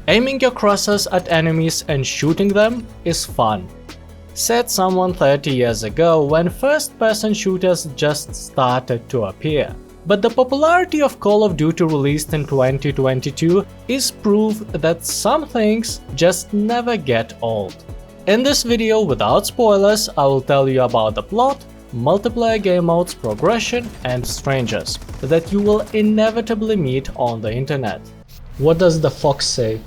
Aiming your crosshairs at enemies and shooting them is fun, said someone 30 years ago when first-person shooters just started to appear. But the popularity of Call of Duty released in 2022 is proof that some things just never get old. In this video, without spoilers, I will tell you about the plot, multiplayer game modes, progression, and strangers that you will inevitably meet on the internet. What does the fox say?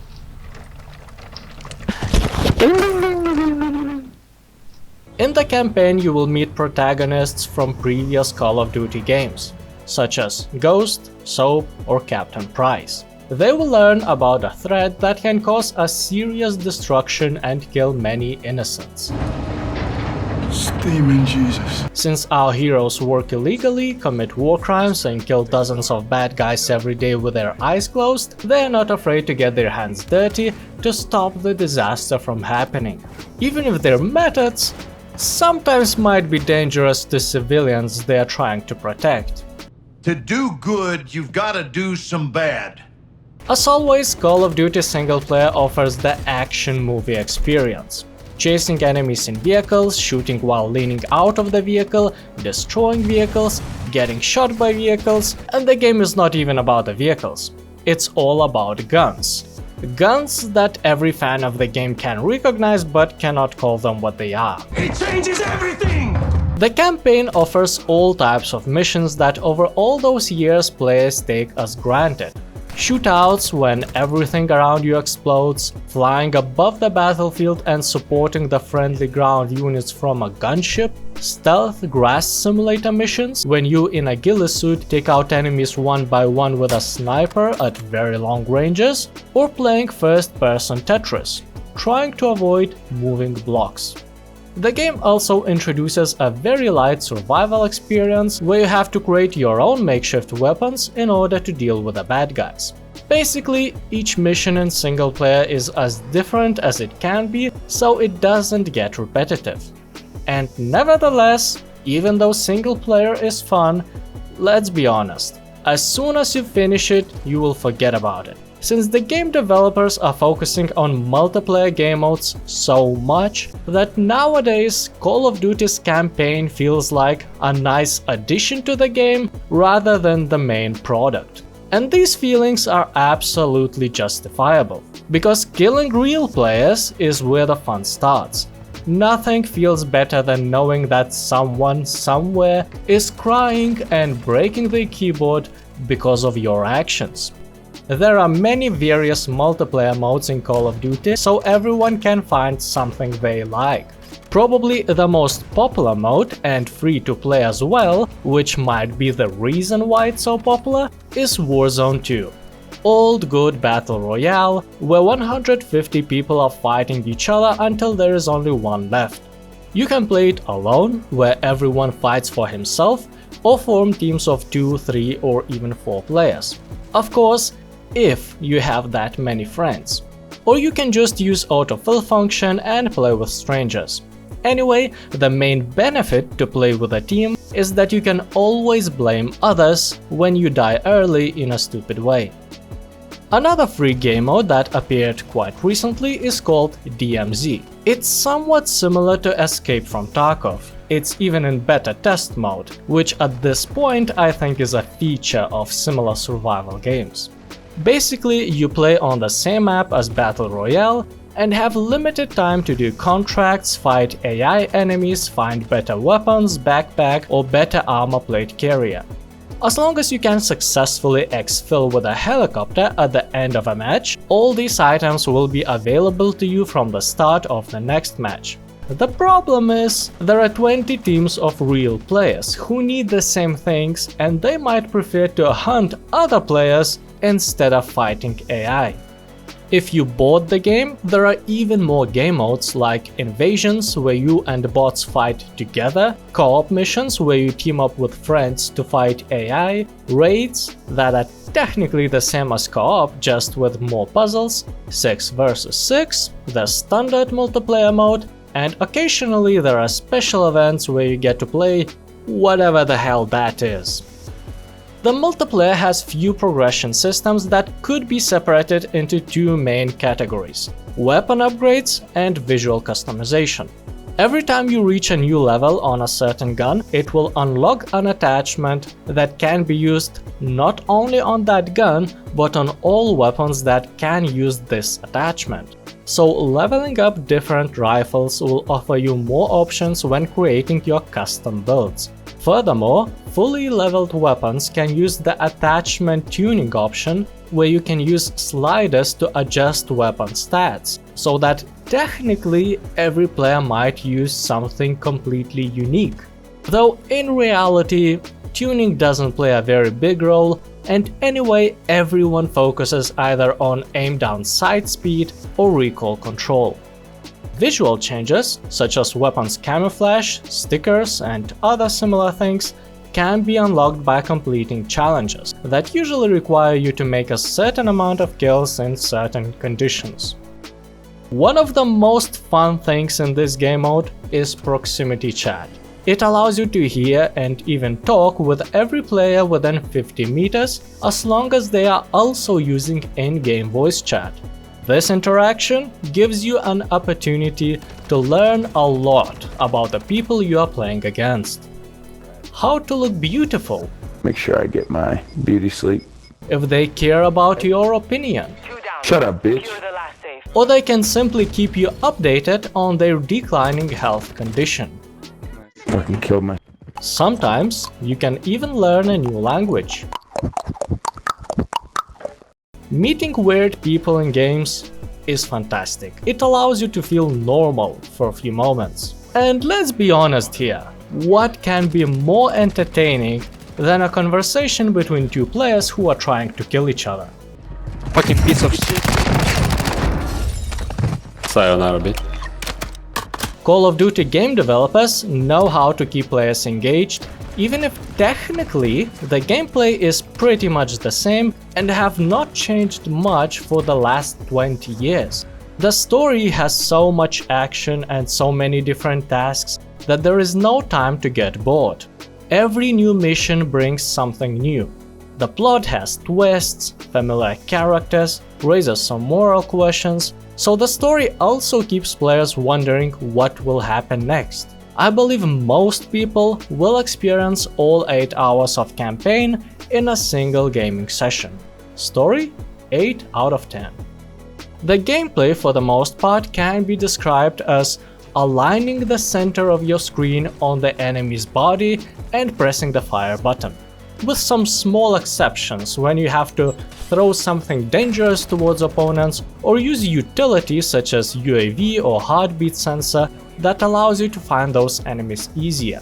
In the campaign, you will meet protagonists from previous Call of Duty games, such as Ghost, Soap, or Captain Price. They will learn about a threat that can cause a serious destruction and kill many innocents. Steaming Jesus. Since our heroes work illegally, commit war crimes, and kill dozens of bad guys every day with their eyes closed, they are not afraid to get their hands dirty to stop the disaster from happening. Even if their methods sometimes might be dangerous to civilians they are trying to protect. To do good, you've gotta do some bad. As always, Call of Duty single player offers the action movie experience. Chasing enemies in vehicles, shooting while leaning out of the vehicle, destroying vehicles, getting shot by vehicles, and the game is not even about the vehicles. It's all about guns. Guns that every fan of the game can recognize but cannot call them what they are. It changes everything! The campaign offers all types of missions that over all those years players take as granted. Shootouts when everything around you explodes, flying above the battlefield and supporting the friendly ground units from a gunship, stealth grass simulator missions when you in a ghillie suit take out enemies one by one with a sniper at very long ranges, or playing first-person Tetris, trying to avoid moving blocks. The game also introduces a very light survival experience where you have to create your own makeshift weapons in order to deal with the bad guys. Basically, each mission in single player is as different as it can be, so it doesn't get repetitive. And nevertheless, even though single player is fun, let's be honest, as soon as you finish it, you will forget about it. Since the game developers are focusing on multiplayer game modes so much that nowadays Call of Duty's campaign feels like a nice addition to the game rather than the main product. And these feelings are absolutely justifiable, because killing real players is where the fun starts. Nothing feels better than knowing that someone somewhere is crying and breaking their keyboard because of your actions. There are many various multiplayer modes in Call of Duty, so everyone can find something they like. Probably the most popular mode, and free to play as well, which might be the reason why it's so popular, is Warzone 2. Old good battle royale, where 150 people are fighting each other until there is only one left. You can play it alone, where everyone fights for himself, or form teams of 2, 3 or even 4 players. Of course, if you have that many friends. Or you can just use autofill function and play with strangers. Anyway, the main benefit to play with a team is that you can always blame others when you die early in a stupid way. Another free game mode that appeared quite recently is called DMZ. It's somewhat similar to Escape from Tarkov. It's even in beta test mode, which at this point I think is a feature of similar survival games. Basically, you play on the same map as Battle Royale and have limited time to do contracts, fight AI enemies, find better weapons, backpack, or better armor plate carrier. As long as you can successfully exfil with a helicopter at the end of a match, all these items will be available to you from the start of the next match. The problem is, there are 20 teams of real players who need the same things, and they might prefer to hunt other players instead of fighting AI. If you bought the game, there are even more game modes like invasions where you and bots fight together, co-op missions where you team up with friends to fight AI, raids that are technically the same as co-op just with more puzzles, 6 vs 6, the standard multiplayer mode, and occasionally there are special events where you get to play whatever the hell that is. The multiplayer has few progression systems that could be separated into two main categories: weapon upgrades and visual customization. Every time you reach a new level on a certain gun, it will unlock an attachment that can be used not only on that gun, but on all weapons that can use this attachment. So leveling up different rifles will offer you more options when creating your custom builds. Furthermore, fully leveled weapons can use the attachment tuning option, where you can use sliders to adjust weapon stats, so that technically every player might use something completely unique. Though in reality, tuning doesn't play a very big role, and anyway everyone focuses either on aim down sight speed or recoil control. Visual changes, such as weapons camouflage, stickers, and other similar things, can be unlocked by completing challenges that usually require you to make a certain amount of kills in certain conditions. One of the most fun things in this game mode is proximity chat. It allows you to hear and even talk with every player within 50 meters, as long as they are also using in-game voice chat. This interaction gives you an opportunity to learn a lot about the people you are playing against. How to look beautiful. Make sure I get my beauty sleep. If they care about your opinion. Shut up, bitch. Or they can simply keep you updated on their declining health condition. Fucking killed my... Sometimes you can even learn a new language. Meeting weird people in games is fantastic. It allows you to feel normal for a few moments. And let's be honest here, what can be more entertaining than a conversation between two players who are trying to kill each other? Fucking piece of shit. Sayonara, bitch. Call of Duty game developers know how to keep players engaged, even if technically the gameplay is pretty much the same and have not changed much for the last 20 years. The story has so much action and so many different tasks that there is no time to get bored. Every new mission brings something new. The plot has twists, familiar characters, raises some moral questions, so the story also keeps players wondering what will happen next. I believe most people will experience all 8 hours of campaign in a single gaming session. Story? 8 out of 10. The gameplay for the most part can be described as aligning the center of your screen on the enemy's body and pressing the fire button. With some small exceptions when you have to throw something dangerous towards opponents or use utilities such as UAV or heartbeat sensor that allows you to find those enemies easier.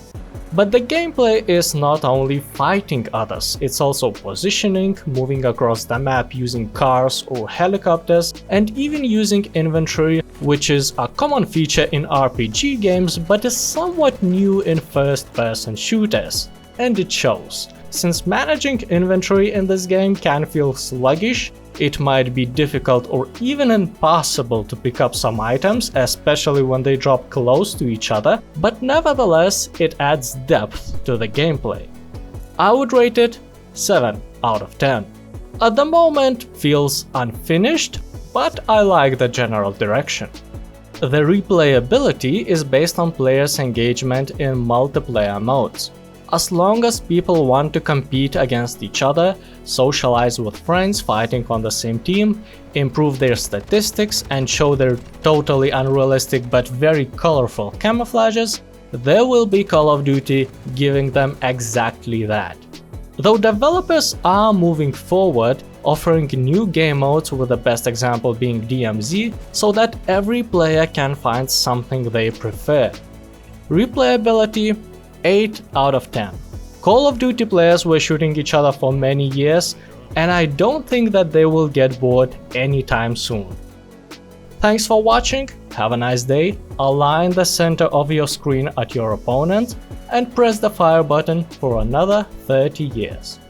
But the gameplay is not only fighting others, it's also positioning, moving across the map using cars or helicopters, and even using inventory, which is a common feature in RPG games but is somewhat new in first-person shooters. And it shows. Since managing inventory in this game can feel sluggish, it might be difficult or even impossible to pick up some items, especially when they drop close to each other, but nevertheless it adds depth to the gameplay. I would rate it 7 out of 10. At the moment feels unfinished, but I like the general direction. The replayability is based on players' engagement in multiplayer modes. As long as people want to compete against each other, socialize with friends fighting on the same team, improve their statistics and show their totally unrealistic but very colorful camouflages, there will be Call of Duty giving them exactly that. Though developers are moving forward, offering new game modes, with the best example being DMZ, so that every player can find something they prefer. Replayability 8 out of 10. Call of Duty players were shooting each other for many years, and I don't think that they will get bored anytime soon. Thanks for watching, have a nice day, align the center of your screen at your opponent, and press the fire button for another 30 years.